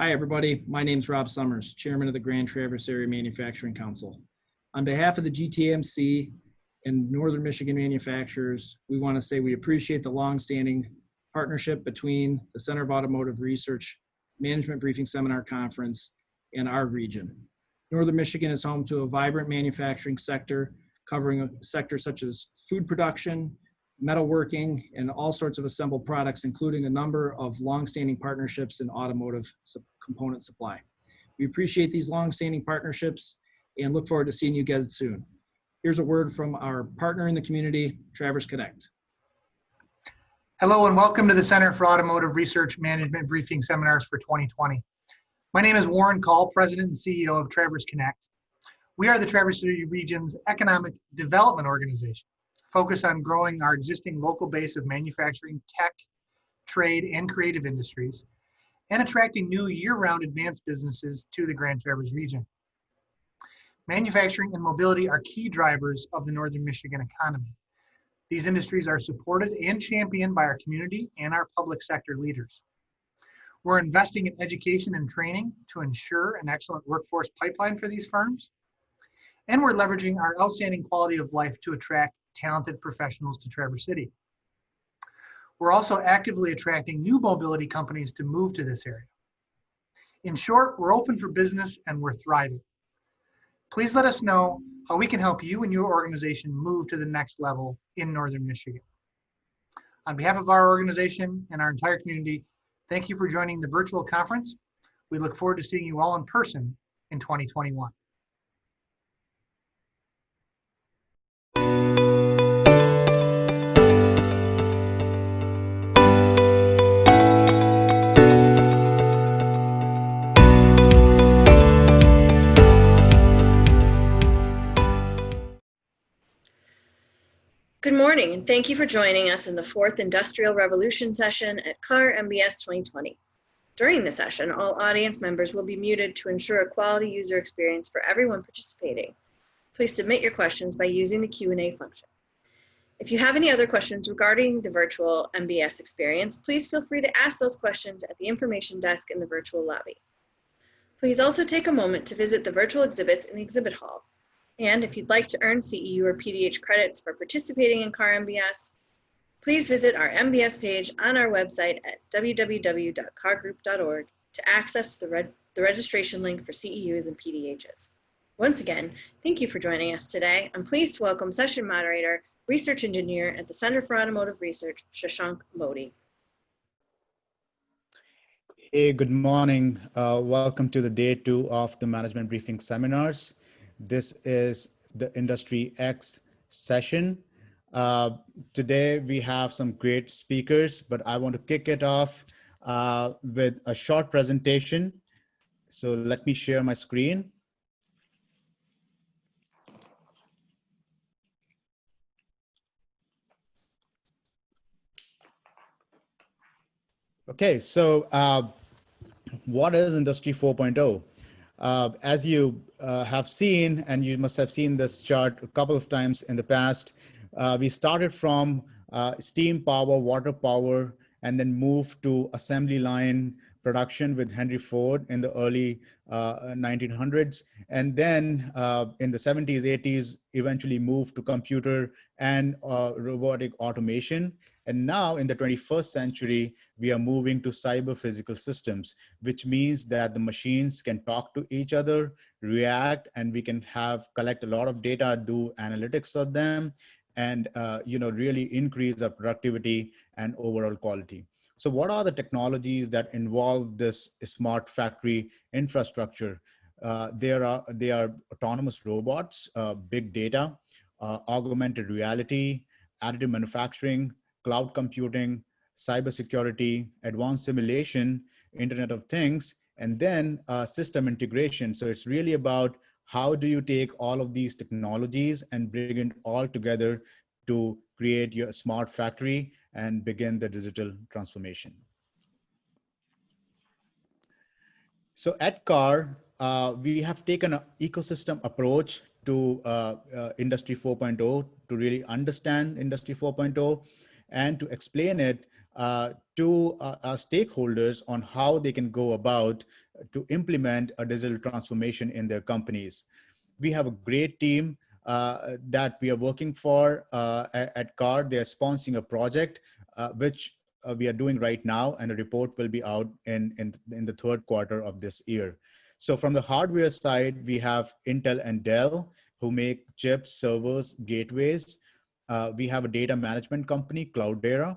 Hi, everybody. My name is Rob Summers, Chairman of the Grand Traverse Area Manufacturing Council. On behalf of the GTMC and Northern Michigan manufacturers, we want to say we appreciate the longstanding partnership between the Center of Automotive Research Management Briefing Seminar Conference and our region. Northern Michigan is home to a vibrant manufacturing sector covering sectors such as food production, metalworking, and all sorts of assembled products, including a number of longstanding partnerships in automotive component supply. We appreciate these longstanding partnerships and look forward to seeing you guys soon. Here's a word from our partner in the community, Traverse Connect. Hello and welcome to the Center for Automotive Research Management Briefing Seminars for 2020. My name is Warren Call, President and CEO of Traverse Connect. We are the Traverse City region's economic development organization, focused on growing our existing local base of manufacturing, tech, trade, and creative industries, and attracting new year-round advanced businesses to the Grand Traverse region. Manufacturing and mobility are key drivers of the Northern Michigan economy. These industries are supported and championed by our community and our public sector leaders. We're investing in education and training to ensure an excellent workforce pipeline for these firms. And we're leveraging our outstanding quality of life to attract talented professionals to Traverse City. We're also actively attracting new mobility companies to move to this area. In short, we're open for business and we're thriving. Please let us know how we can help you and your organization move to the next level in Northern Michigan. On behalf of our organization and our entire community, thank you for joining the virtual conference. We look forward to seeing you all in person in 2021. Good morning, and thank you for joining us in the fourth Industrial Revolution session at CAR MBS 2020. During the session, all audience members will be muted to ensure a quality user experience for everyone participating. Please submit your questions by using the Q&A function. If you have any other questions regarding the virtual MBS experience, please feel free to ask those questions at the information desk in the virtual lobby. Please also take a moment to visit the virtual exhibits in the exhibit hall. And if you'd like to earn CEU or PDH credits for participating in CAR MBS, please visit our MBS page on our website at www.cargroup.org to access the registration link for CEUs and PDHs. Once again, thank you for joining us today. I'm pleased to welcome session moderator, research engineer at the Center for Automotive Research, Shashank Modi. Hey, good morning. Welcome to the day 2 of the management briefing seminars. This is the Industry X session. Today we have some great speakers, but I want to kick it off with a short presentation. So let me share my screen. Okay, so what is Industry 4.0? As you have seen, and you must have seen this chart a couple of times in the past, we started from steam power, water power, and then moved to assembly line production with Henry Ford in the early 1900s. And then in the 70s, 80s, eventually moved to computer and robotic automation. And now in the 21st century, we are moving to cyber physical systems, which means that the machines can talk to each other, react, and we can collect a lot of data, do analytics of them, and really increase our productivity and overall quality. So what are the technologies that involve this smart factory infrastructure? They are autonomous robots, big data, augmented reality, additive manufacturing, cloud computing, cybersecurity, advanced simulation, Internet of Things, and then system integration. So it's really about how do you take all of these technologies and bring it all together to create your smart factory and begin the digital transformation. So at CAR, we have taken an ecosystem approach to Industry 4.0 to really understand Industry 4.0 and to explain it to our stakeholders on how they can go about to implement a digital transformation in their companies. We have a great team that we are working for at CAR. They are sponsoring a project which we are doing right now, and a report will be out in the third quarter of this year. So from the hardware side, we have Intel and Dell who make chips, servers, gateways. We have a data management company, Cloudera.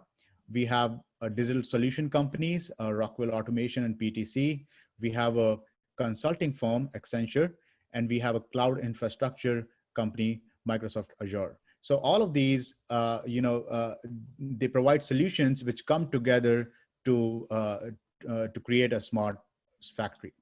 We have digital solution companies, Rockwell Automation and PTC. We have a consulting firm, Accenture, and we have a cloud infrastructure company, Microsoft Azure. So all of these, they provide solutions which come together to create a smart factory.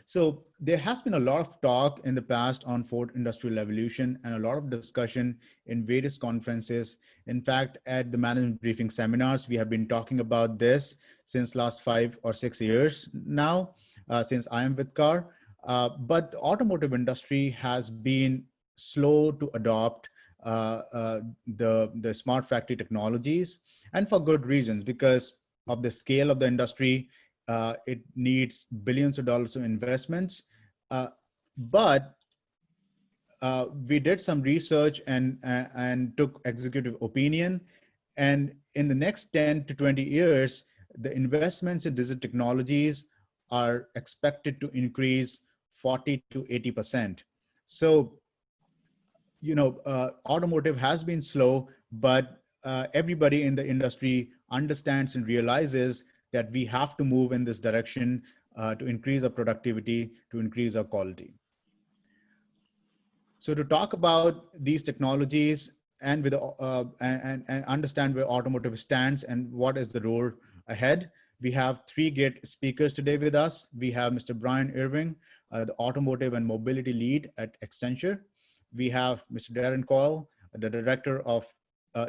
So there has been a lot of talk in the past on fourth industrial revolution and a lot of discussion in various conferences. In fact, at the management briefing seminars, we have been talking about this since last 5 or 6 years now, since I am with CAR. But the automotive industry has been slow to adopt the smart factory technologies, and for good reasons, because of the scale of the industry. It needs billions of dollars of investments. But we did some research and took executive opinion. And in the next 10 to 20 years, the investments in digital technologies are expected to increase 40 to 80%. So, automotive has been slow, but everybody in the industry understands and realizes that we have to move in this direction to increase our productivity, to increase our quality. So to talk about these technologies and and understand where automotive stands and what is the road ahead, we have 3 great speakers today with us. We have Mr. Brian Irving, the automotive and mobility lead at Accenture. We have Mr. Darren Coyle, the director of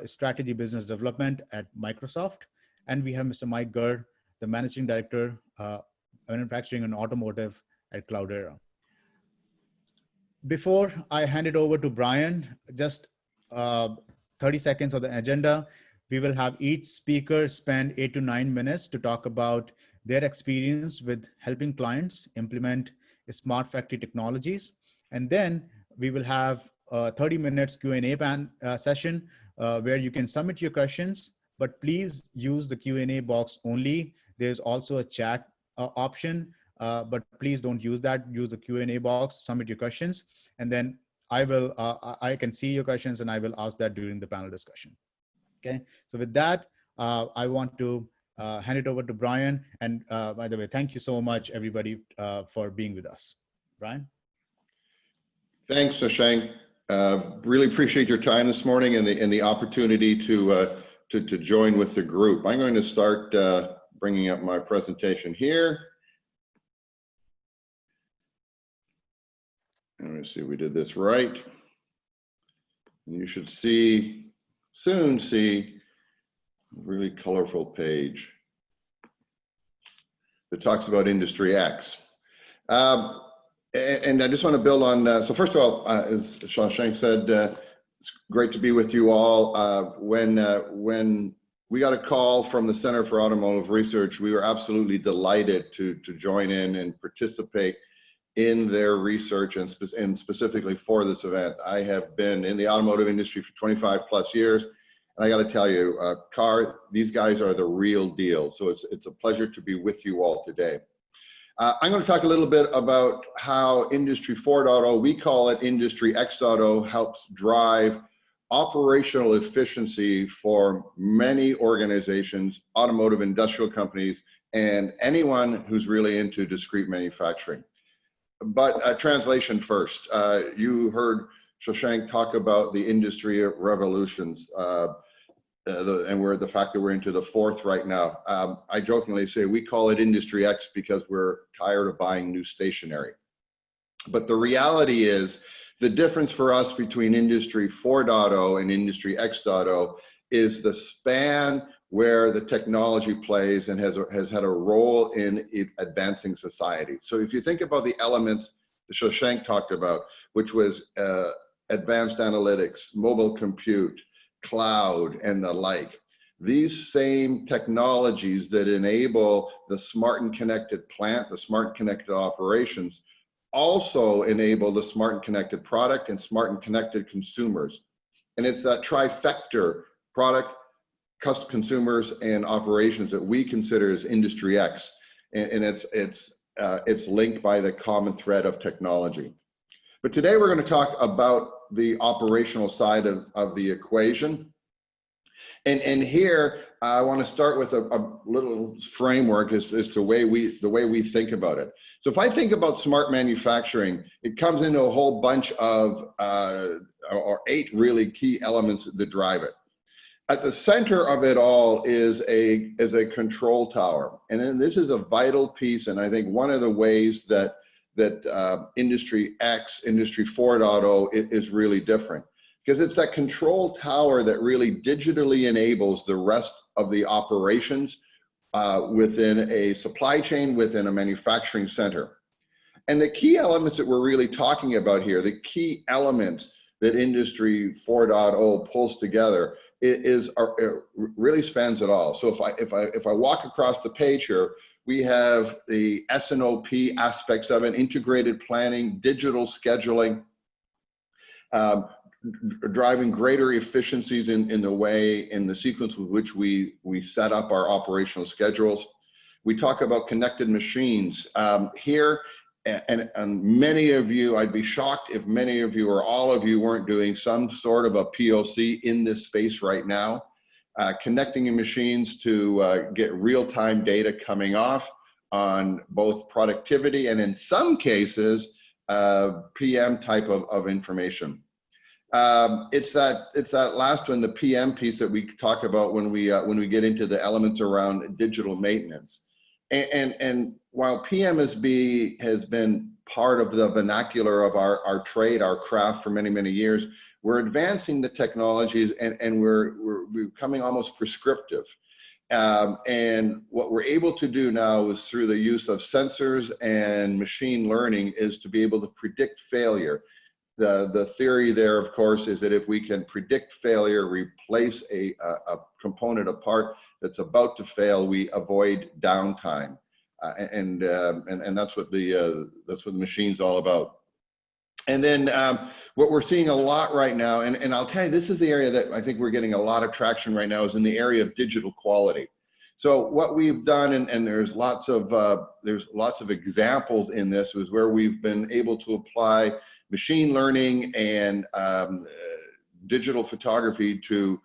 strategy business development at Microsoft. And we have Mr. Mike Gurd, the managing director, manufacturing and automotive at Cloudera. Before I hand it over to Brian, just 30 seconds of the agenda. We will have each speaker spend 8 to 9 minutes to talk about their experience with helping clients implement smart factory technologies. And then we will have a 30 minutes Q&A session where you can submit your questions, but please use the Q&A box only. There's also a chat option, but please don't use that. Use the Q&A box, submit your questions, and then I can see your questions and I will ask that during the panel discussion. Okay, so with that, I want to hand it over to Brian. And by the way, thank you so much, everybody, for being with us. Brian? Thanks, Shashank. Really appreciate your time this morning and the opportunity to join with the group. I'm going to start bringing up my presentation here. Let me see if we did this right. And you should soon see a really colorful page that talks about Industry X. And I just want to build on, so first of all, as Shashank said, it's great to be with you all. When we got a call from the Center for Automotive Research, we were absolutely delighted to join in and participate in their research and specifically for this event. I have been in the automotive industry for 25 plus years, and I got to tell you, CAR, these guys are the real deal. So it's a pleasure to be with you all today. I'm going to talk a little bit about how Industry 4.0, we call it Industry X.0, helps drive operational efficiency for many organizations, automotive industrial companies, and anyone who's really into discrete manufacturing. But translation first. You heard Shashank talk about the industry revolutions and the fact that we're into the 4th right now. I jokingly say we call it Industry X because we're tired of buying new stationery. But the reality is the difference for us between Industry 4.0 and Industry X.0 is the span where the technology plays and has had a role in advancing society. So if you think about the elements that Shashank talked about, which was advanced analytics, mobile compute, cloud, and the like, these same technologies that enable the smart and connected plant, the smart and connected operations, also enable the smart and connected product and smart and connected consumers. And it's that trifecta: product, consumers, and operations that we consider as Industry X. And it's linked by the common thread of technology. But today we're going to talk about the operational side of the equation. And here I want to start with a little framework as to the way we think about it. So if I think about smart manufacturing, it comes into a whole bunch of or 8 really key elements that drive it. At the center of it all is a control tower, and then this is a vital piece. And I think one of the ways that Industry X, Industry 4.0 is really different, because it's that control tower that really digitally enables the rest of the operations within a supply chain, within a manufacturing center. And the key elements that we're really talking about here, the key elements that Industry 4.0 pulls together, it really spans it all. So if I walk across the page here, we have the S&OP aspects of it: integrated planning, digital scheduling, driving greater efficiencies in the sequence with which we set up our operational schedules. We talk about connected machines here, and many of you, I'd be shocked if many of you or all of you weren't doing some sort of a POC in this space right now, connecting machines to get real-time data coming off on both productivity and, in some cases, PM type of information. It's that last one, the PM piece, that we talk about when we get into the elements around digital maintenance. And while PM has been part of the vernacular of our trade, our craft for many, many years, we're advancing the technologies and we're becoming almost prescriptive. And what we're able to do now is, through the use of sensors and machine learning, is to be able to predict failure. The theory there, of course, is that if we can predict failure, replace a component, a part that's about to fail, we avoid downtime, and that's what the machine's all about. And then what we're seeing a lot right now, and I'll tell you, this is the area that I think we're getting a lot of traction right now, is in the area of digital quality. So what we've done, and there's lots of examples in this, is where we've been able to apply machine learning and digital photography to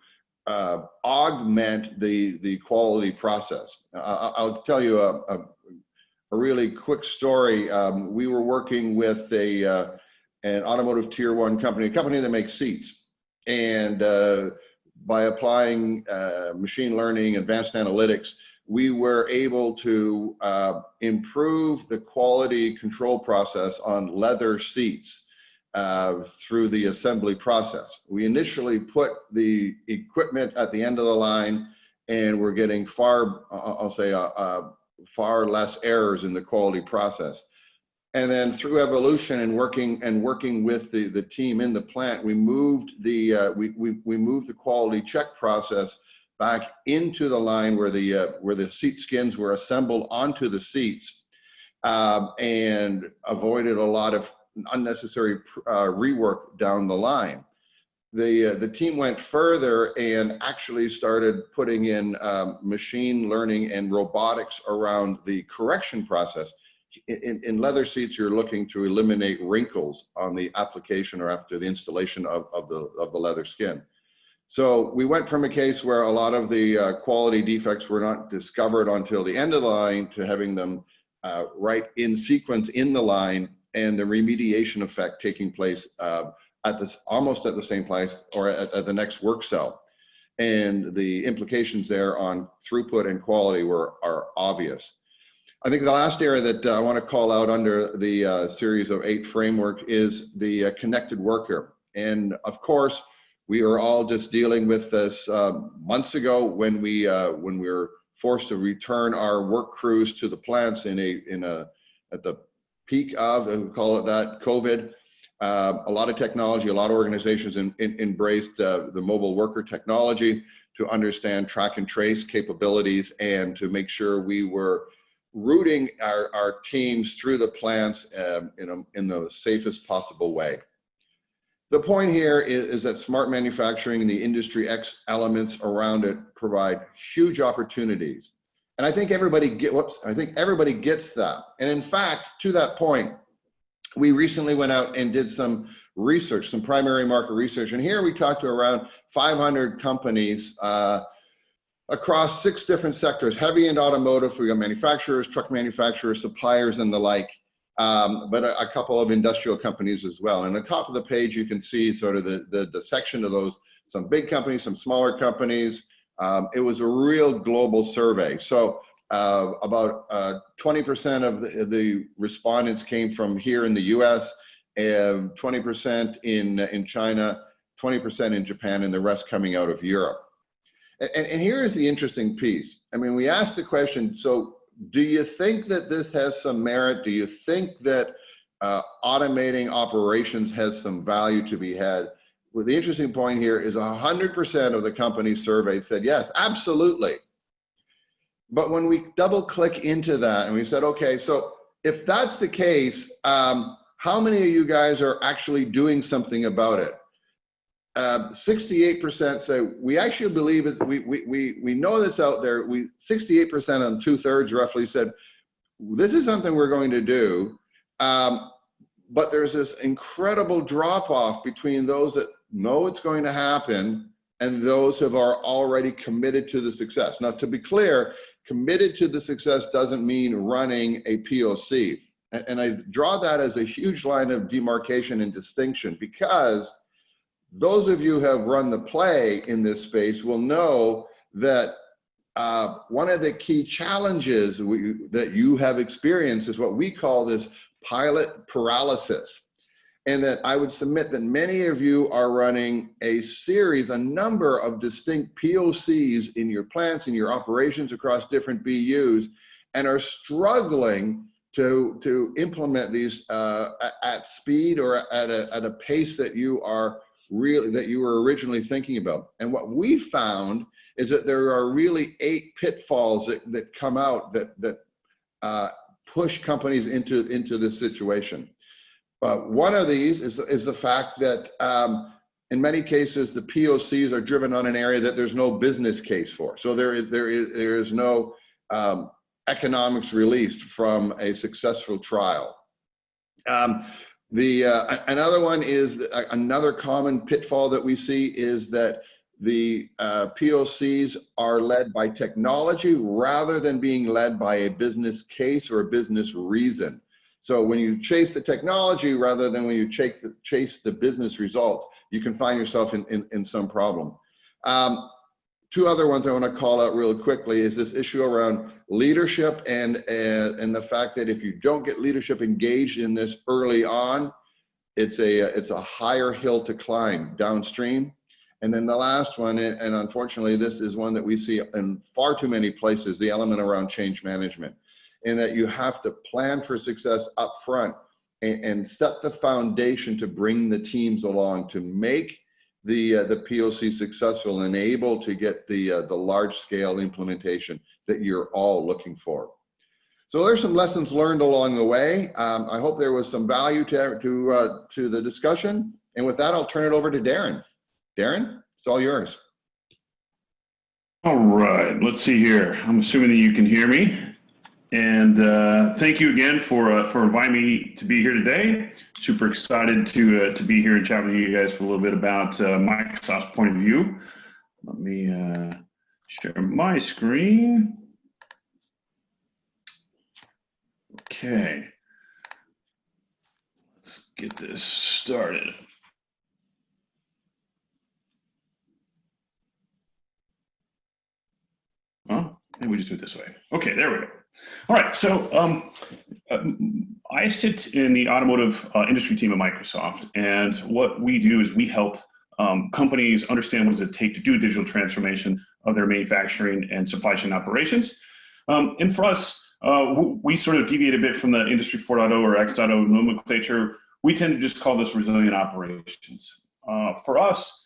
augment the quality process. I'll tell you a really quick story. We were working with an automotive tier 1 company, a company that makes seats, and by applying machine learning, advanced analytics, we were able to improve the quality control process on leather seats through the assembly process. We initially put the equipment at the end of the line, and we're getting far less errors in the quality process. And then through evolution and working with the team in the plant, we moved the quality check process back into the line where the seat skins were assembled onto the seats, and avoided a lot of unnecessary rework down the line. The team went further and actually started putting in machine learning and robotics around the correction process. In leather seats, you're looking to eliminate wrinkles on the application or after the installation of the leather skin. So we went from a case where a lot of the quality defects were not discovered until the end of the line, to having them right in sequence in the line, and the remediation effect taking place almost at the same place, or at the next work cell. And the implications there on throughput and quality are obvious. I think the last area that I want to call out under the series of 8 framework is the connected worker. And of course, we are all just dealing with this months ago when we were forced to return our work crews to the plants at the peak of, we call it that, COVID. A lot of technology, a lot of organizations embraced the mobile worker technology to understand track and trace capabilities and to make sure we were routing our teams through the plants in the safest possible way. The point here is that smart manufacturing and the industry X elements around it provide huge opportunities. And I think everybody gets that. And in fact, to that point, we recently went out and did some research, some primary market research. And here we talked to around 500 companies across 6 different sectors: heavy and automotive. We got manufacturers, truck manufacturers, suppliers, and the like. But a couple of industrial companies as well. And on the top of the page, you can see sort of the section of those, some big companies, some smaller companies. It was a real global survey. So about 20% of the respondents came from here in the US, 20% in China, 20% in Japan, and the rest coming out of Europe. And here is the interesting piece. I mean, we asked the question, so do you think that this has some merit? Do you think that automating operations has some value to be had? Well, the interesting point here is 100% of the companies surveyed said, yes, absolutely. But when we double click into that and we said, okay, so if that's the case, how many of you guys are actually doing something about it? 68% say we actually believe it. We know that's out there. 68% on 2/3 roughly said this is something we're going to do. But there's this incredible drop off between those that know it's going to happen and those who are already committed to the success. Now, to be clear, committed to the success doesn't mean running a POC. And I draw that as a huge line of demarcation and distinction, because those of you who have run the play in this space will know that one of the key challenges that you have experienced is what we call this pilot paralysis. And that I would submit that many of you are running a number of distinct POCs in your plants, in your operations across different BUs, and are struggling to implement these at speed or at a pace that you were originally thinking about. And what we found is that there are really 8 pitfalls that come out that push companies into this situation. But one of these is the fact that in many cases the POCs are driven on an area that there's no business case for. So there is no economics released from a successful trial. Another one is another common pitfall that we see is that the POCs are led by technology rather than being led by a business case or a business reason. So when you chase the technology rather than when you chase the business results, you can find yourself in some problem. 2 other ones I want to call out real quickly is this issue around leadership and the fact that if you don't get leadership engaged in this early on, it's a higher hill to climb downstream. And then the last one, and unfortunately this is one that we see in far too many places, the element around change management, in that you have to plan for success up front and set the foundation to bring the teams along to make the POC successful and able to get the large scale implementation that you're all looking for. So there's some lessons learned along the way. I hope there was some value to the discussion. And with that, I'll turn it over to Darren. Darren, it's all yours. All right, let's see here. I'm assuming that you can hear me. And thank you again for inviting me to be here today. Super excited to be here and chat with you guys for a little bit about Microsoft's point of view. Let me share my screen. Okay, let's get this started. Well, maybe we just do it this way. Okay, there we go. All right, so I sit in the automotive industry team at Microsoft, and what we do is we help companies understand what does it take to do digital transformation of their manufacturing and supply chain operations. And for us, we sort of deviate a bit from the Industry 4.0 or X.0 nomenclature. We tend to just call this resilient operations. For us,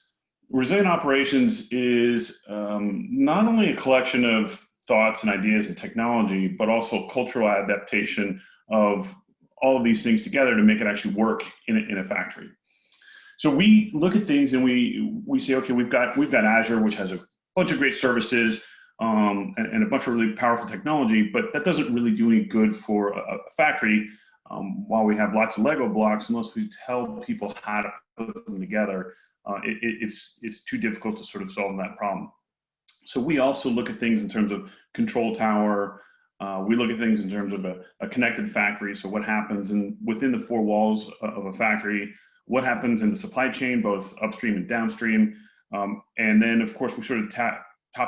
Resilient operations is not only a collection of thoughts and ideas and technology, but also cultural adaptation of all of these things together to make it actually work in a factory. So we look at things and we say, okay, we've got Azure, which has a bunch of great services and a bunch of really powerful technology, but that doesn't really do any good for a factory. While we have lots of Lego blocks, unless we tell people how to put them together, it's too difficult to sort of solve that problem. So we also look at things in terms of control tower. We look at things in terms of a connected factory. So what happens within the four walls of a factory, what happens in the supply chain, both upstream and downstream. And then of course we sort of top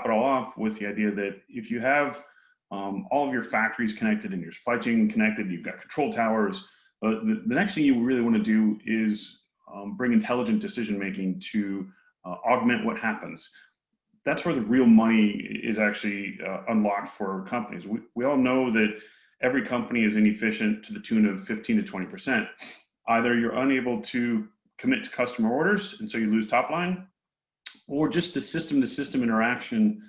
it all off with the idea that if you have all of your factories connected and your supply chain connected, you've got control towers, the next thing you really want to do is bring intelligent decision making to augment what happens. That's where the real money is actually unlocked for companies. We all know that every company is inefficient to the tune of 15 to 20%. Either you're unable to commit to customer orders, and so you lose top line, or just the system-to-system interaction,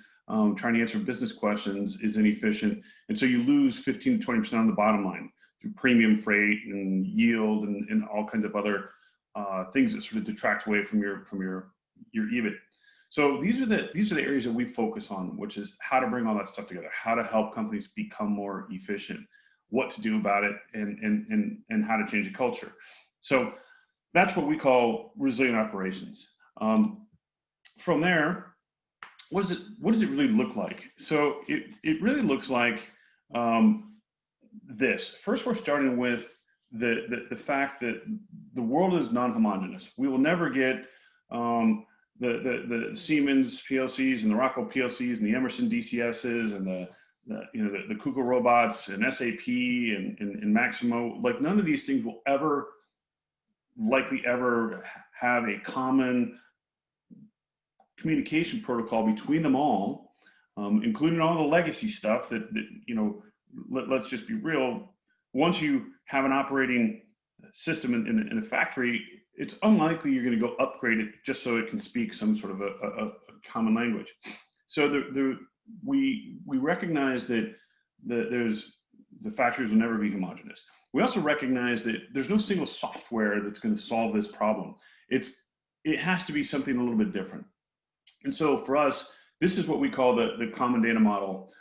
trying to answer business questions is inefficient, and so you lose 15 to 20% on the bottom line through premium freight and yield and all kinds of other things that sort of detract away from your EBIT. So these are the areas that we focus on, which is how to bring all that stuff together, how to help companies become more efficient, what to do about it, and how to change the culture. So that's what we call resilient operations. From there, what does it really look like? So it really looks like this. First, we're starting with the fact that the world is non-homogeneous. We will never get the Siemens PLCs and the Rockwell PLCs and the Emerson DCSs and the Kuka robots and SAP and Maximo. Like, none of these things will likely ever have a common communication protocol between them all, including all the legacy stuff that let's just be real. Once you have an operating system in a factory, it's unlikely you're going to go upgrade it just so it can speak some sort of a common language. So we recognize that the factories will never be homogeneous. We also recognize that there's no single software that's going to solve this problem. It has to be something a little bit different. And so for us, this is what we call the common data model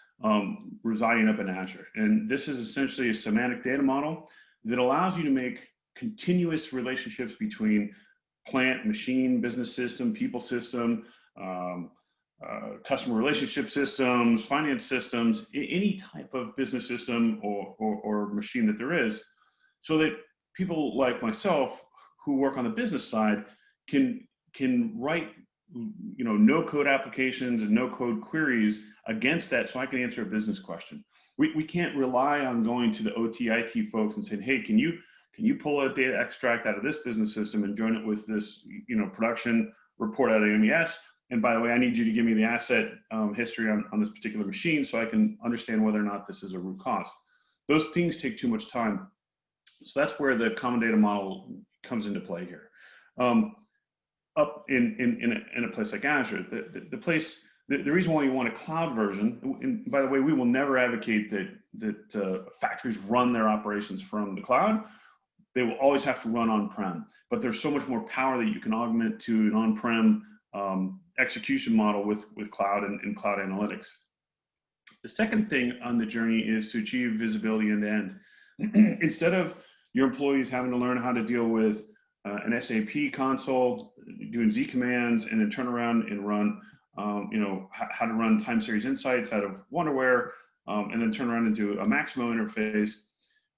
residing up in Azure. And this is essentially a semantic data model that allows you to make continuous relationships between plant, machine, business system, people system, customer relationship systems, finance systems, any type of business system or machine that there is, so that people like myself who work on the business side can write no code applications and no code queries against that, so I can answer a business question. We can't rely on going to the OT IT folks and saying, hey, can you pull a data extract out of this business system and join it with this production report out of MES? And by the way, I need you to give me the asset history on this particular machine so I can understand whether or not this is a root cause. Those things take too much time. So that's where the common data model comes into play here. Up in a place like Azure, the reason why you want a cloud version, and by the way, we will never advocate that factories run their operations from the cloud. They will always have to run on-prem, but there's so much more power that you can augment to an on-prem execution model with cloud and cloud analytics. The second thing on the journey is to achieve visibility end to end. Instead of your employees having to learn how to deal with an SAP console, doing Z commands, and then turn around and run, how to run time series insights out of Wonderware, and then turn around and do a Maximo interface.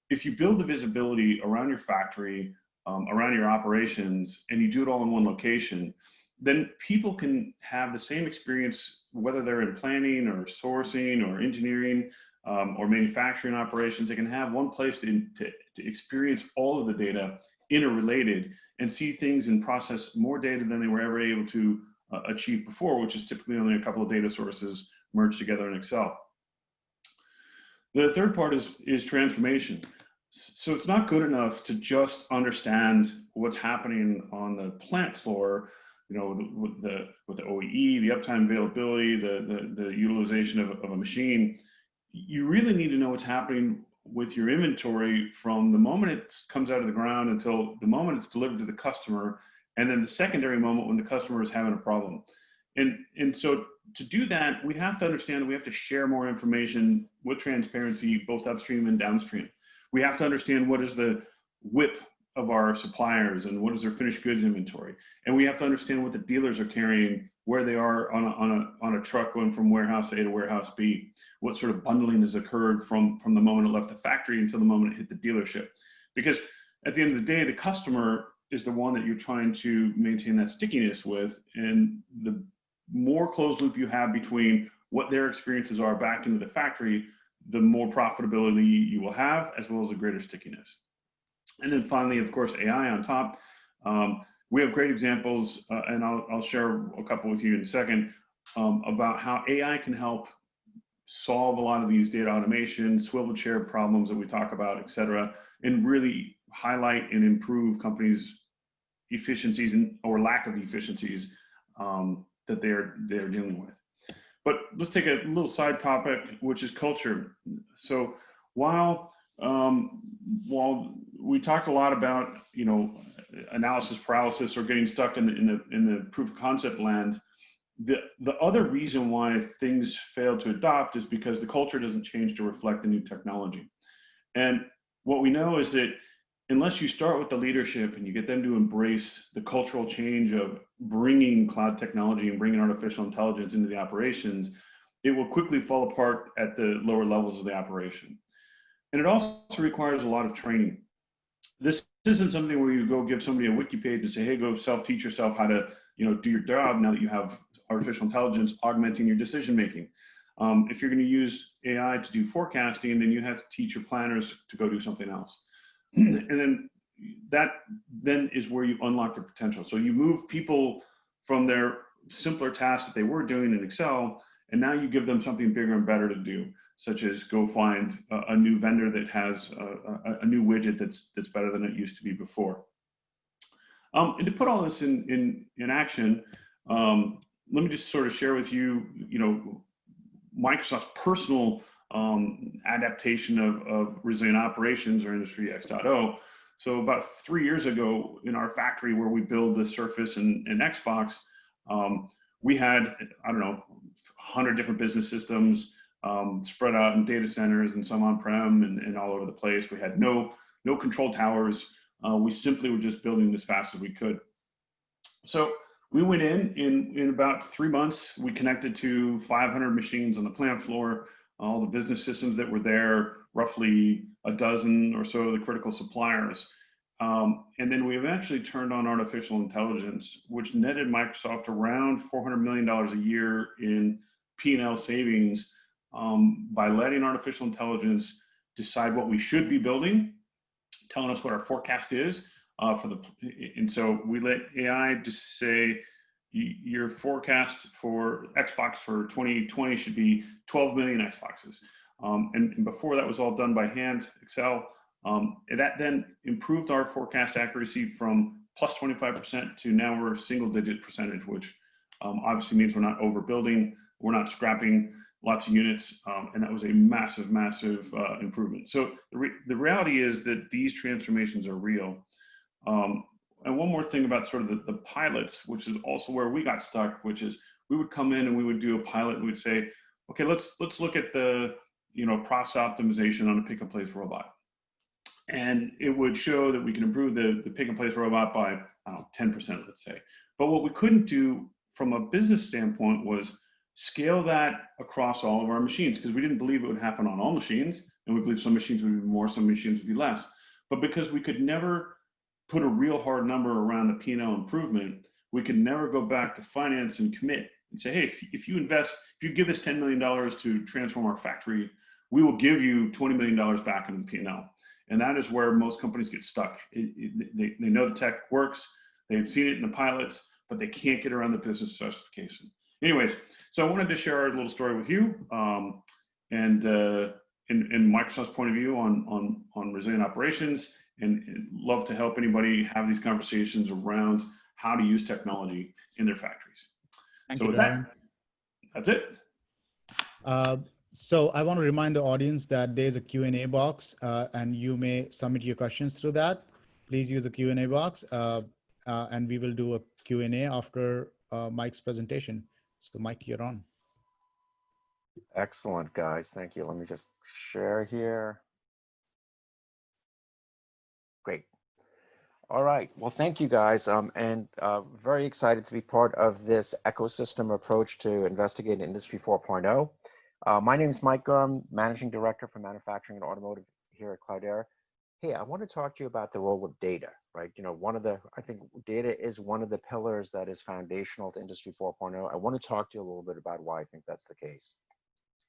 If you build the visibility around your factory, around your operations, and you do it all in one location, then people can have the same experience, whether they're in planning or sourcing or engineering or manufacturing operations. They can have one place to experience all of the data interrelated and see things and process more data than they were ever able to achieve before, which is typically only a couple of data sources merged together in Excel. The third part is transformation. So it's not good enough to just understand what's happening on the plant floor. with the OEE, the uptime availability, the utilization of a machine, you really need to know what's happening with your inventory from the moment it comes out of the ground until the moment it's delivered to the customer, and then the secondary moment when the customer is having a problem. And so to do that, we have to understand that we have to share more information with transparency, both upstream and downstream. We have to understand what is the WIP of our suppliers and what is their finished goods inventory. And we have to understand what the dealers are carrying, where they are on a truck going from warehouse A to warehouse B, what sort of bundling has occurred from the moment it left the factory until the moment it hit the dealership. Because at the end of the day, the customer is the one that you're trying to maintain that stickiness with. And the more closed loop you have between what their experiences are back into the factory, the more profitability you will have, as well as the greater stickiness. And then finally, of course, AI on top. We have great examples, and I'll share a couple with you in a second, about how AI can help solve a lot of these data automation, swivel chair problems that we talk about, et cetera, and really highlight and improve companies' efficiencies or lack of efficiencies that they're dealing with. But let's take a little side topic, which is culture. So while we talked a lot about, analysis paralysis or getting stuck in the proof of concept land, the other reason why things fail to adopt is because the culture doesn't change to reflect the new technology. And what we know is that unless you start with the leadership and you get them to embrace the cultural change of bringing cloud technology and bringing artificial intelligence into the operations, it will quickly fall apart at the lower levels of the operation. And it also requires a lot of training. This isn't something where you go give somebody a wiki page and say, hey, go self-teach yourself how to do your job now that you have artificial intelligence augmenting your decision making. If you're going to use AI to do forecasting, then you have to teach your planners to go do something else. And then that is where you unlock their potential. So you move people from their simpler tasks that they were doing in Excel, and now you give them something bigger and better to do, such as go find a new vendor that has a new widget that's better than it used to be before. And to put all this in action, let me just sort of share with you, Microsoft's personal adaptation of resilient operations, or Industry X.0. So about 3 years ago in our factory where we build the Surface and Xbox, we had, 100 different business systems spread out in data centers and some on-prem and all over the place. We had no control towers. We simply were just building as fast as we could. So we went in about 3 months, we connected to 500 machines on the plant floor, all the business systems that were there, roughly a dozen or so of the critical suppliers. And then we eventually turned on artificial intelligence, which netted Microsoft around $400 million a year in P&L savings by letting artificial intelligence decide what we should be building, telling us what our forecast is and so we let AI just say your forecast for Xbox for 2020 should be 12 million Xboxes. And before that was all done by hand, Excel. And that then improved our forecast accuracy from plus 25% to now we're single-digit percentage, which obviously means we're not overbuilding, we're not scrapping lots of units, and that was a massive, massive improvement. So the reality is that these transformations are real. And one more thing about sort of the pilots, which is also where we got stuck, which is we would come in and we would do a pilot and we'd say, okay, let's look at the process optimization on a pick and place robot. And it would show that we can improve the pick and place robot by 10%, let's say. But what we couldn't do from a business standpoint was scale that across all of our machines, because we didn't believe it would happen on all machines, and we believe some machines would be more, some machines would be less. But because we could never put a real hard number around the P&L improvement, we could never go back to finance and commit and say, hey, if you give us $10 million to transform our factory, we will give you $20 million back in the P&L. And that is where most companies get stuck. They know the tech works, they've seen it in the pilots, but they can't get around the business justification. Anyways, so I wanted to share a little story with you and Microsoft's point of view on resilient operations, and love to help anybody have these conversations around how to use technology in their factories. Thank So you, with Darren. that, that's it. So I want to remind the audience that there's a Q&A box, and you may submit your questions through that. Please use the Q&A box, and we will do a Q&A after Mike's presentation. So Mike, you're on. Excellent, guys. Thank you. Let me just share here. Great. All right. Well, thank you, guys. And very excited to be part of this ecosystem approach to investigating Industry 4.0. My name is Mike Gurm, Managing Director for Manufacturing and Automotive here at Cloudera. Hey, I want to talk to you about the role of data, right? You know, I think data is one of the pillars that is foundational to Industry 4.0. I want to talk to you a little bit about why I think that's the case.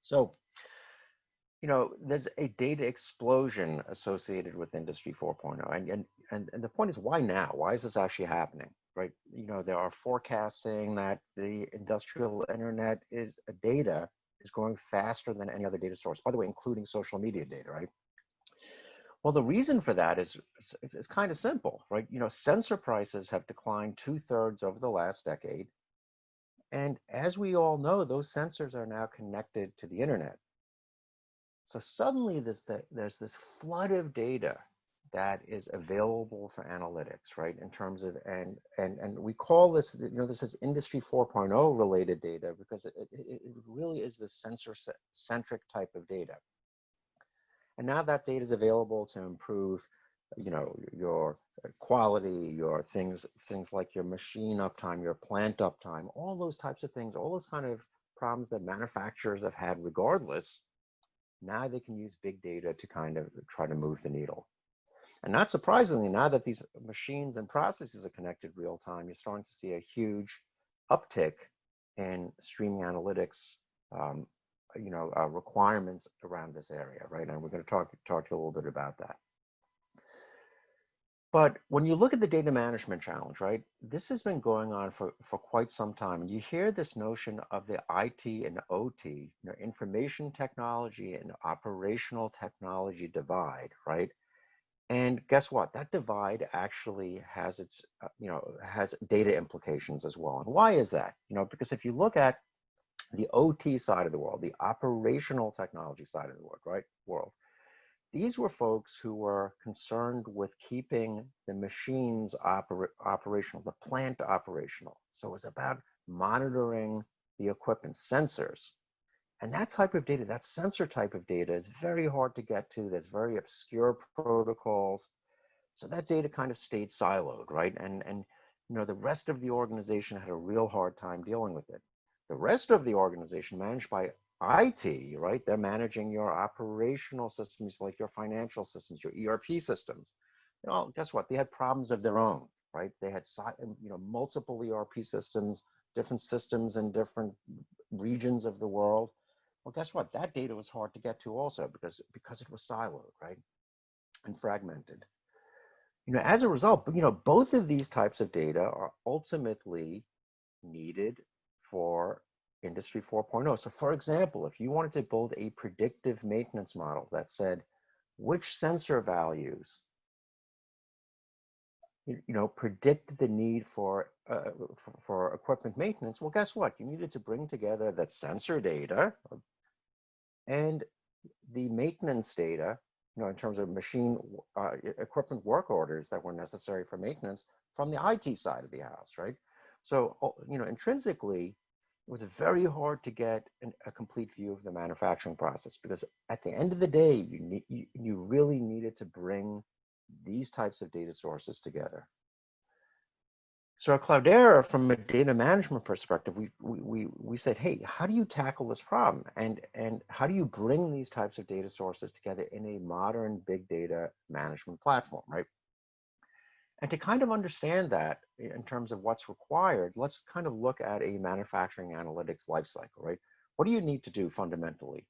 So, you know, there's a data explosion associated with Industry 4.0. And the point is, why now? Why is this actually happening, right? You know, there are forecasts saying that the industrial internet data is growing faster than any other data source, by the way, including social media data, right? Well, the reason for that is it's kind of simple, right? You know, sensor prices have declined 2/3 over the last decade. And as we all know, those sensors are now connected to the internet. So suddenly there's this flood of data that is available for analytics, right? In terms of, and we call this, you know, this is Industry 4.0 related data because it really is the sensor-centric type of data. And now that data is available to improve, you know, your quality, your things like your machine uptime, your plant uptime, all those types of things, all those kind of problems that manufacturers have had regardless. Now they can use big data to kind of try to move the needle. And not surprisingly, now that these machines and processes are connected real time, you're starting to see a huge uptick in streaming analytics, you know, requirements around this area, right? And we're going to talk to you a little bit about that. But when you look at the data management challenge, right, this has been going on for quite some time. And you hear this notion of the IT and OT, you know, information technology and operational technology divide, right? And guess what? That divide actually has its, you know, has data implications as well. And why is that? You know, because if you look at the OT side of the world, the operational technology side of the world, these were folks who were concerned with keeping the machines operational, the plant operational. So it was about monitoring the equipment, sensors. And that type of data, that sensor type of data is very hard to get to. There's very obscure protocols. So that data kind of stayed siloed, right? And you know, the rest of the organization had a real hard time dealing with it. The rest of the organization managed by IT, right? They're managing your operational systems, like your financial systems, your ERP systems. You know, guess what? They had problems of their own, right? They had, you know, multiple ERP systems, different systems in different regions of the world. Well, guess what? That data was hard to get to also because it was siloed, right? And fragmented. You know, as a result, you know, both of these types of data are ultimately needed for Industry 4.0. So for example, if you wanted to build a predictive maintenance model that said which sensor values, you know, predict the need for equipment maintenance, well, guess what? You needed to bring together that sensor data and the maintenance data, you know, in terms of machine equipment work orders that were necessary for maintenance from the IT side of the house, right? So, you know, intrinsically, it was very hard to get a complete view of the manufacturing process because at the end of the day, you really needed to bring these types of data sources together. So at Cloudera, from a data management perspective, we said, hey, how do you tackle this problem? And how do you bring these types of data sources together in a modern big data management platform, right? And to kind of understand that in terms of what's required, let's kind of look at a manufacturing analytics lifecycle, right? What do you need to do fundamentally?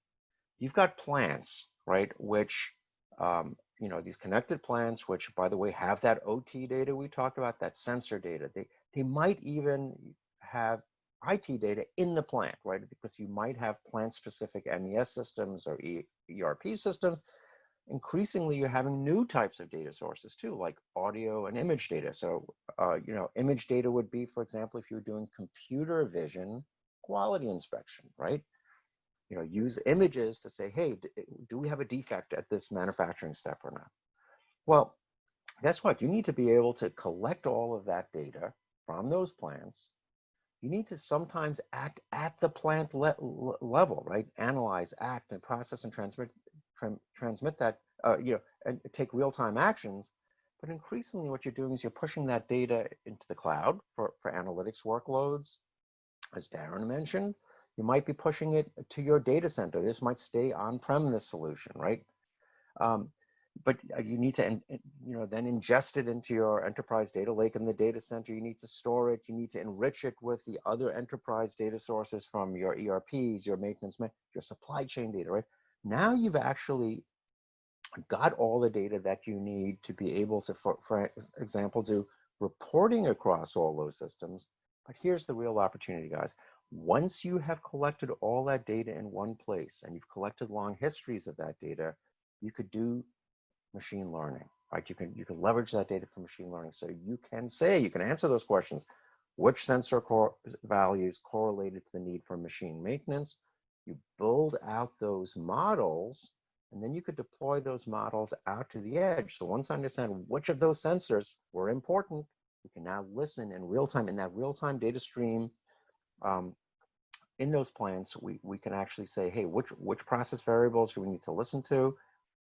You've got plants, right? Which, you know, these connected plants, which by the way, have that OT data we talked about, that sensor data. They might even have IT data in the plant, right? Because you might have plant specific MES systems or ERP systems. increasingly you're having new types of data sources too, like audio and image data. So, image data would be, for example, if you're doing computer vision quality inspection, right? Use images to say, hey, do we have a defect at this manufacturing step or not? Well, guess what? You need to be able to collect all of that data from those plants. You need to sometimes act at the plant level, right? Analyze, act, and process and transmit that, and take real-time actions. But increasingly what you're doing is you're pushing that data into the cloud for analytics workloads. As Darren mentioned, you might be pushing it to your data center. This might stay on-prem, this solution, right? But you need to, then ingest it into your enterprise data lake in the data center. You need to store it. You need to enrich it with the other enterprise data sources from your ERPs, your maintenance, your supply chain data, right? Now you've actually got all the data that you need to be able to, for example, do reporting across all those systems. But here's the real opportunity, guys. Once you have collected all that data in one place and you've collected long histories of that data, you could do machine learning, right? You can leverage that data for machine learning. So you can answer those questions. Which sensor values correlated to the need for machine maintenance? You build out those models, and then you could deploy those models out to the edge. So once I understand which of those sensors were important, we can now listen in real time, in that real-time data stream. In those plants, we can actually say, hey, which process variables do we need to listen to?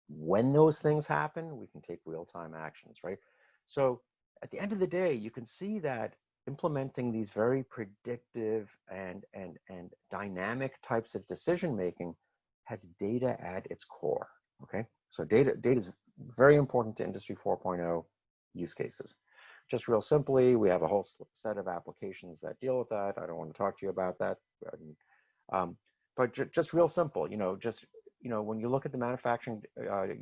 When those things happen, we can take real-time actions, right? So at the end of the day, you can see that implementing these very predictive and dynamic types of decision-making has data at its core, okay? So data is very important to Industry 4.0 use cases. Just real simply, we have a whole set of applications that deal with that. I don't want to talk to you about that. But just real simple, when you look at the manufacturing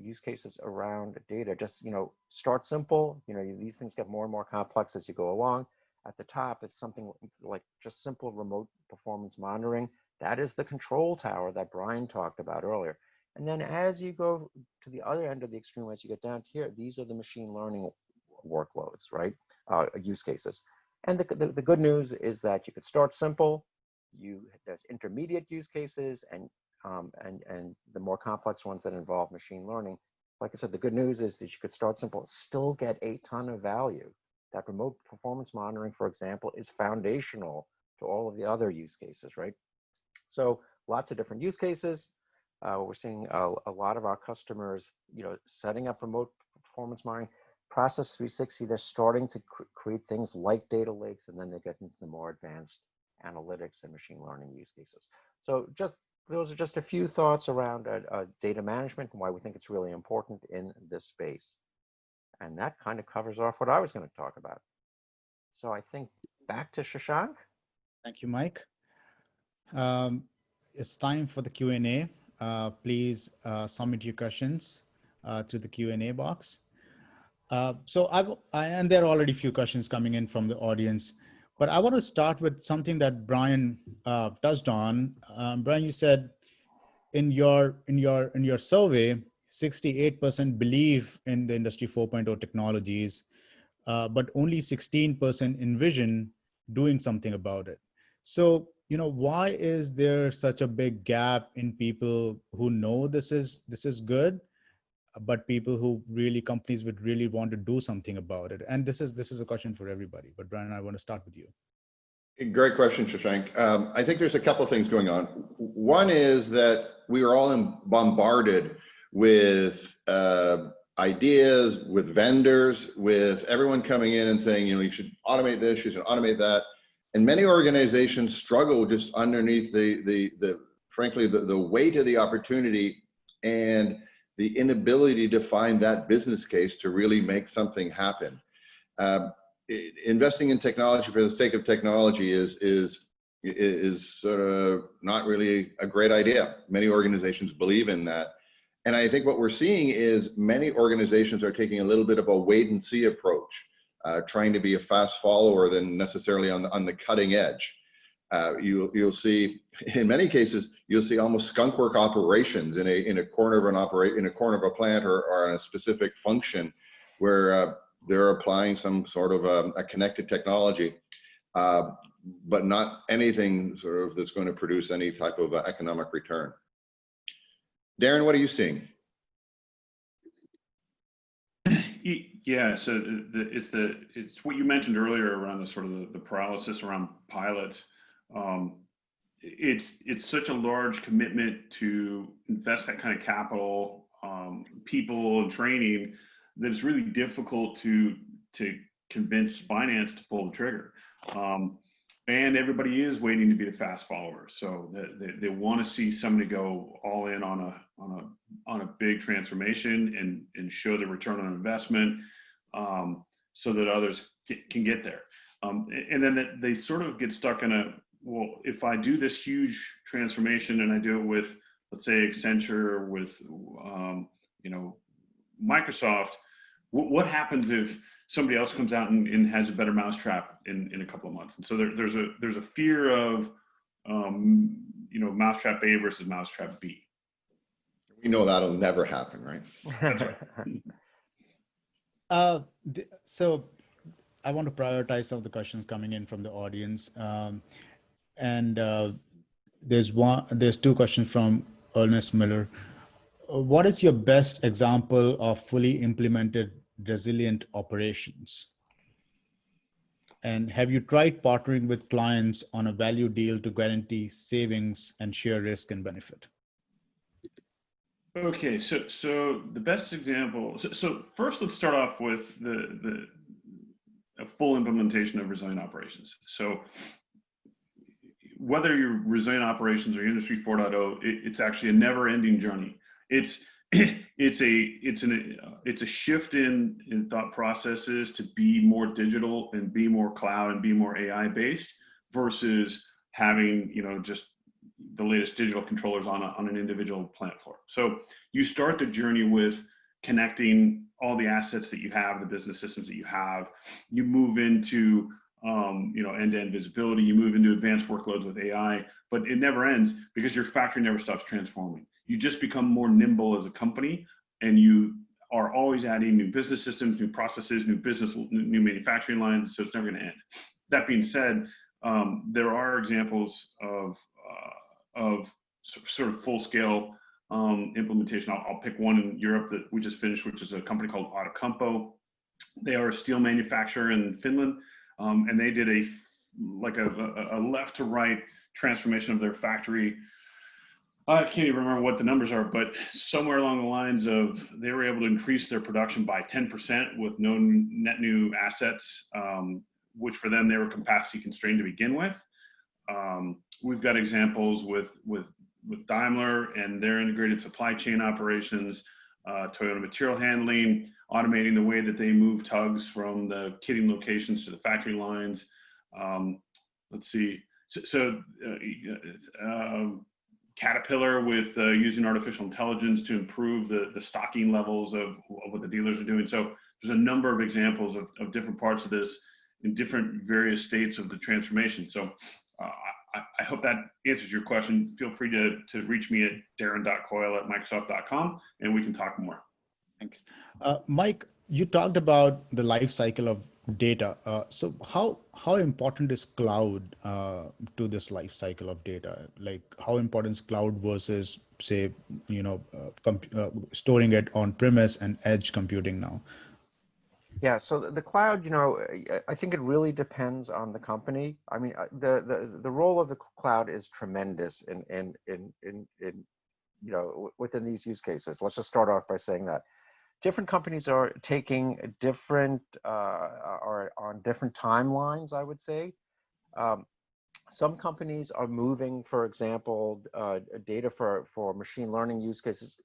use cases around data, just, start simple. These things get more and more complex as you go along. At the top, it's something like just simple remote performance monitoring. That is the control tower that Brian talked about earlier. And then as you go to the other end of the extreme, as you get down to here, these are the machine learning workloads, right? Use cases. And the good news is that you could start simple. There's intermediate use cases and the more complex ones that involve machine learning. Like I said, the good news is that you could start simple, still get a ton of value. That remote performance monitoring, for example, is foundational to all of the other use cases, right? So lots of different use cases. We're seeing a lot of our customers, setting up remote performance monitoring. Process 360, they're starting to create things like data lakes, and then they get into the more advanced analytics and machine learning use cases. So those are just a few thoughts around data management and why we think it's really important in this space. And that kind of covers off what I was going to talk about. So I think back to Shashank. Thank you, Mike. It's time for the Q&A. Please submit your questions to the Q&A box. And there are already a few questions coming in from the audience, but I want to start with something that Brian touched on. Brian, you said in your survey, 68% believe in the Industry 4.0 technologies, but only 16% envision doing something about it. So, why is there such a big gap in people who know this is good, but people who companies would really want to do something about it? And this is a question for everybody, but Brian, I want to start with you. Great question, Shashank. I think there's a couple of things going on. One is that we are all bombarded with ideas, with vendors, with everyone coming in and saying, you should automate this, you should automate that. And many organizations struggle just underneath frankly, the weight of the opportunity and the inability to find that business case to really make something happen. Investing in technology for the sake of technology is sort of not really a great idea. Many organizations believe in that. And I think what we're seeing is many organizations are taking a little bit of a wait and see approach, trying to be a fast follower than necessarily on the cutting edge. You'll see, in many cases, you'll see almost skunkwork operations in a corner of a plant or on a specific function where they're applying some sort of a connected technology, but not anything sort of that's going to produce any type of economic return. Darren, what are you seeing? Yeah, so it's what you mentioned earlier around the sort of the paralysis around pilots. It's such a large commitment to invest that kind of capital, people, and training that it's really difficult to convince finance to pull the trigger. And everybody is waiting to be the fast follower, so they want to see somebody go all in on a big transformation and show the return on investment, so that others can get there. And then they sort of get stuck in well, if I do this huge transformation and I do it with, let's say, Accenture, or with Microsoft, what happens if somebody else comes out and has a better mousetrap in a couple of months? And so there's a fear of mousetrap A versus mousetrap B. We know that'll never happen, right? That's right. So I want to prioritize some of the questions coming in from the audience. There's two questions from Ernest Miller. What is your best example of fully implemented resilient operations? And have you tried partnering with clients on a value deal to guarantee savings and share risk and benefit? Okay, so the best example. So first, let's start off with a full implementation of resilient operations. So whether you're resilient operations or Industry 4.0, it's actually a never-ending journey. It's a shift in thought processes to be more digital and be more cloud and be more AI based versus having just the latest digital controllers on an individual plant floor. So you start the journey with connecting all the assets that you have, the business systems that you have. You move into end-to-end visibility. You move into advanced workloads with AI, but it never ends because your factory never stops transforming. You just become more nimble as a company, and you are always adding new business systems, new processes, new manufacturing lines. So it's never going to end. That being said, there are examples of sort of full-scale implementation. I'll pick one in Europe that we just finished, which is a company called Automotive. They are a steel manufacturer in Finland, and they did a left to right transformation of their factory. I can't even remember what the numbers are, but somewhere along the lines of they were able to increase their production by 10% with no net new assets, which for them, they were capacity constrained to begin with. We've got examples with Daimler and their integrated supply chain operations, Toyota Material Handling, automating the way that they move tugs from the kitting locations to the factory lines. Let's see. Caterpillar with using artificial intelligence to improve the stocking levels of what the dealers are doing. So there's a number of examples of different parts of this in different various states of the transformation. So I hope that answers your question. Feel free to reach me at darren.coyle@microsoft.com and we can talk more. Thanks. Mike, you talked about the life cycle of data. So how important is cloud to this life cycle of data? Like how important is cloud versus say, storing it on premise and edge computing now? Yeah, so the cloud, I think it really depends on the company. I mean, the role of the cloud is tremendous in within these use cases. Let's just start off by saying that different companies are taking different are on different timelines, I would say. Some companies are moving, for example, data for machine learning use cases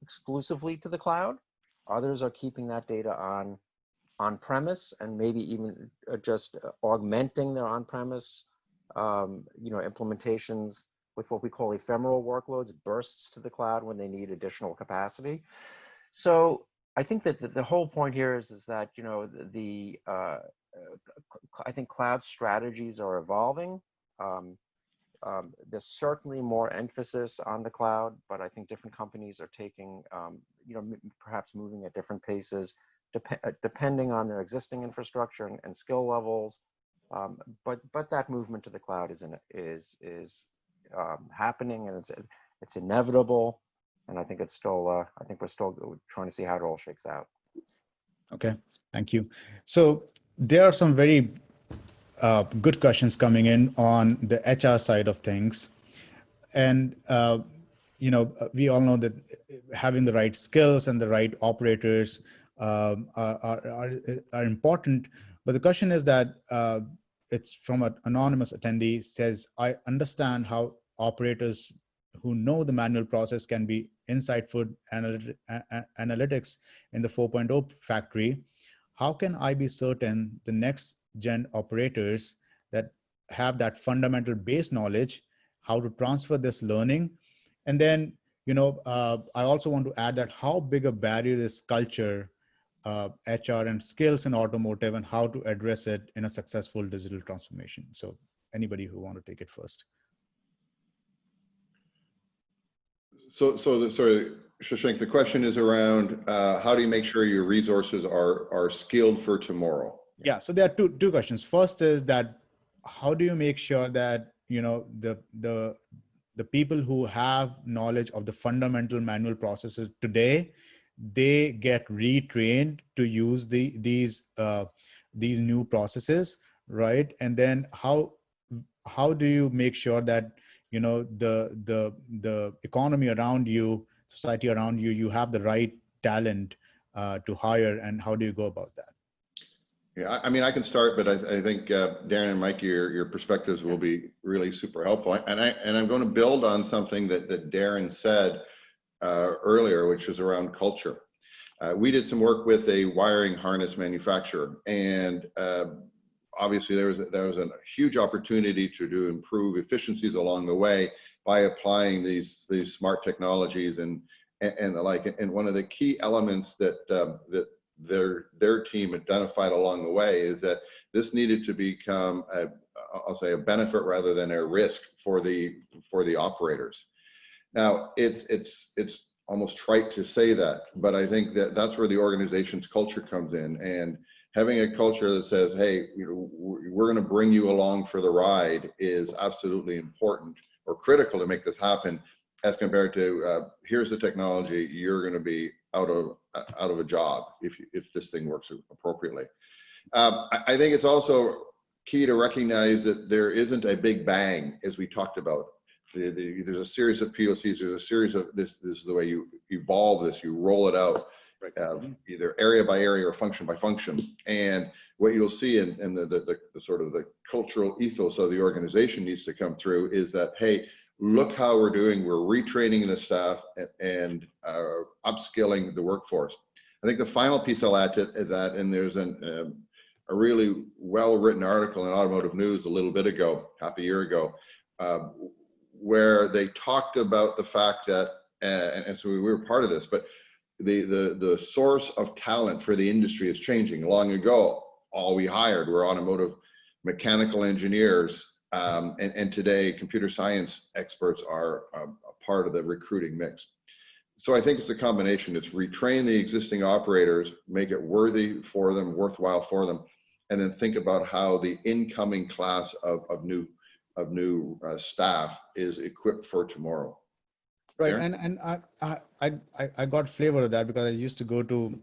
exclusively to the cloud. Others are keeping that data on-premise and maybe even just augmenting their on-premise implementations with what we call ephemeral workloads, bursts to the cloud when they need additional capacity. So I think that the whole point here is that I think cloud strategies are evolving. there's certainly more emphasis on the cloud, but I think different companies are taking, perhaps moving at different paces, depending on their existing infrastructure and skill levels. But that movement to the cloud is happening, and it's inevitable. And I think it's still, I think we're still trying to see how it all shakes out. Okay, thank you. So there are some very good questions coming in on the HR side of things. And, we all know that having the right skills and the right operators are important. But the question is that it's from an anonymous attendee says, I understand how operators who know the manual process can be insightful analytics in the 4.0 factory. How can I be certain the next gen operators that have that fundamental base knowledge, how to transfer this learning? And then, I also want to add that how big a barrier is culture, HR and skills in automotive, and how to address it in a successful digital transformation. So anybody who want to take it first. Sorry, Shashank, the question is around how do you make sure your resources are skilled for tomorrow? Yeah, so there are two questions. First is that how do you make sure that the people who have knowledge of the fundamental manual processes today, they get retrained to use these new processes, right? And then how do you make sure that the economy around you, society around you, you have the right talent to hire, and how do you go about that? Yeah, I mean, I can start, but I think Darren and Mike, your perspectives will be really super helpful. And I'm going to build on something that Darren said earlier, which is around culture. We did some work with a wiring harness manufacturer, and obviously there was a huge opportunity to improve efficiencies along the way by applying these smart technologies and the like. And one of the key elements that their team identified along the way is that this needed to become I'll say a benefit rather than a risk for the operators. Now it's almost trite to say that, but I think that's where the organization's culture comes in, and having a culture that says, hey, we're going to bring you along for the ride is absolutely important or critical to make this happen, as compared to here's the technology, you're going to be out of a job if this thing works appropriately. I think it's also key to recognize that there isn't a big bang, as we talked about. There's a series of POCs, there's a series of this is the way you evolve this, you roll it out, either area by area or function by function. And what you'll see in the sort of the cultural ethos of the organization needs to come through is that, hey, look how we're retraining the staff and upskilling the workforce. I think the final piece I'll add to that, and there's a really well-written article in Automotive News a little bit ago, half a year ago, where they talked about the fact that, and so we were part of this, but the source of talent for the industry is changing. Long ago, all we hired were automotive mechanical engineers, and today computer science experts are a part of the recruiting mix. So I think it's a combination. It's retrain the existing operators, make it worthy for them, worthwhile for them, and then think about how the incoming class of new staff is equipped for tomorrow. Right, and I got flavor of that because I used to go to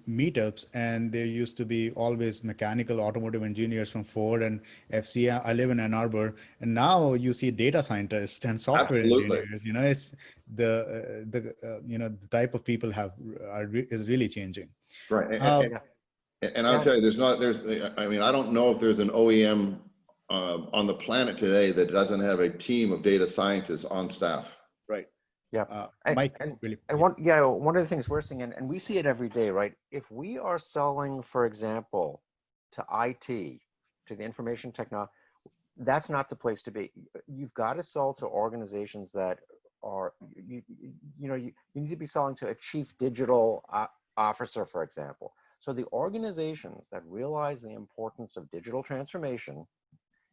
meetups, and there used to be always mechanical automotive engineers from Ford and FCA. I live in Ann Arbor, and now you see data scientists and software engineers. It's the type of people is really changing. Right, and I'll tell you, I don't know if there's an OEM on the planet today that doesn't have a team of data scientists on staff. Right. Yeah. Mike, one of the things we're seeing, and we see it every day, right? If we are selling, for example, to IT, to the information technology, that's not the place to be. You've got to sell to organizations that are, you need to be selling to a chief digital officer, for example. So the organizations that realize the importance of digital transformation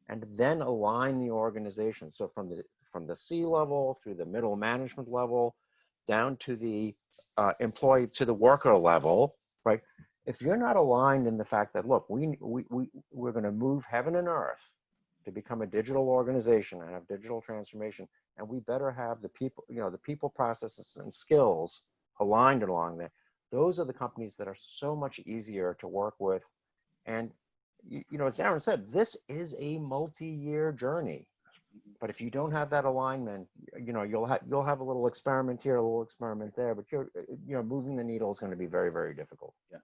and then align the organization. So from the C level through the middle management level, down to the employee, to the worker level, right? If you're not aligned in the fact that, look, we're going to move heaven and earth to become a digital organization and have digital transformation, and we better have the people, the people, processes, and skills aligned along there. Those are the companies that are so much easier to work with. And, as Darren said, this is a multi-year journey. But if you don't have that alignment, you'll have a little experiment here, a little experiment there, but moving the needle is going to be very, very difficult. Yeah.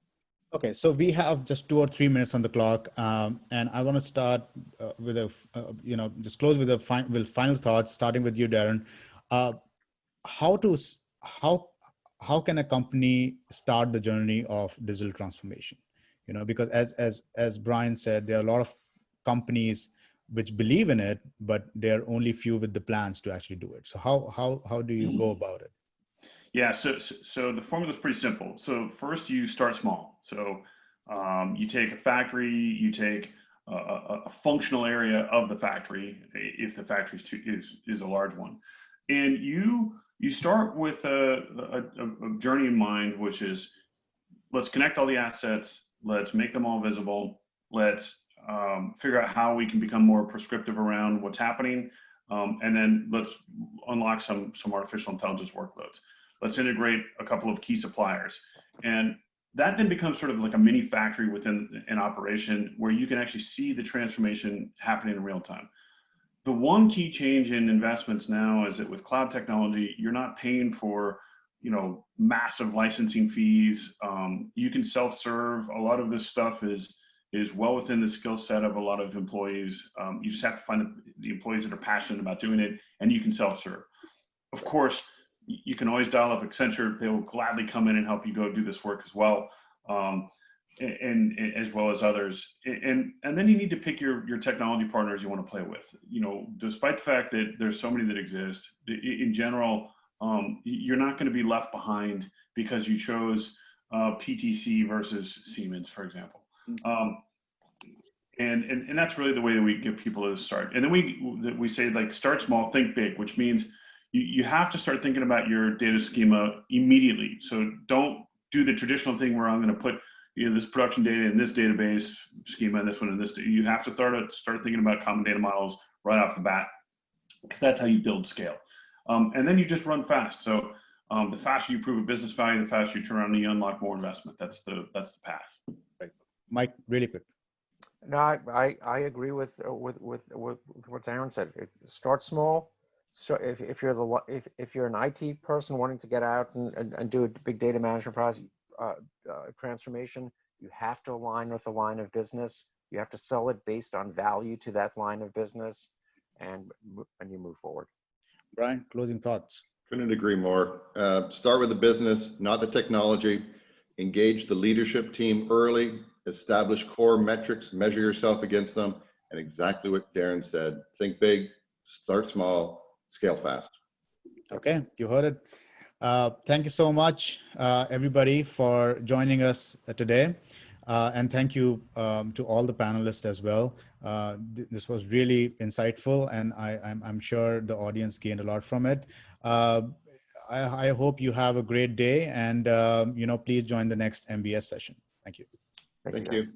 Okay, so we have just 2 or 3 minutes on the clock, and I want to start with just close with final thoughts, starting with you, Darren. How can a company start the journey of digital transformation? Because as Brian said, there are a lot of companies which believe in it, but there are only few with the plans to actually do it. So how do you go about it? Yeah, so the formula is pretty simple. So first you start small. So you take a factory, you take a functional area of the factory, if the factory is a large one, and you start with a journey in mind, which is, let's connect all the assets, let's make them all visible, let's figure out how we can become more prescriptive around what's happening, and then let's unlock some artificial intelligence workloads. Let's integrate a couple of key suppliers. And that then becomes sort of like a mini factory within an operation where you can actually see the transformation happening in real time. The one key change in investments now is that with cloud technology, you're not paying for massive licensing fees. You can self-serve. A lot of this stuff is well within the skill set of a lot of employees. You just have to find the employees that are passionate about doing it, and you can self-serve. Of course, you can always dial up Accenture. They will gladly come in and help you go do this work as well, and as well as others. And then you need to pick your technology partners you want to play with. Despite the fact that there's so many that exist, in general, you're not going to be left behind because you chose PTC versus Siemens, for example. And that's really the way that we get people to start. And then we say, like, start small, think big, which means you have to start thinking about your data schema immediately. So don't do the traditional thing where I'm going to put this production data in this database schema and this one in this. You have to start thinking about common data models right off the bat, because that's how you build scale. And then you just run fast. So the faster you prove a business value, the faster you turn around and you unlock more investment. That's the path. Right. Mike, really quick. No, I agree with what Darren said. Start small. So if you're an IT person wanting to get out and do a big data management process, transformation, you have to align with the line of business. You have to sell it based on value to that line of business, and you move forward. Brian, closing thoughts. Couldn't agree more. Start with the business, not the technology. Engage the leadership team early. Establish core metrics. Measure yourself against them. And exactly what Darren said. Think big. Start small. Scale fast. Okay, you heard it. Thank you so much, everybody, for joining us today. And thank you to all the panelists as well. This was really insightful, and I'm sure the audience gained a lot from it. I hope you have a great day, and please join the next MBS session. Thank you. Thank you. Thank you.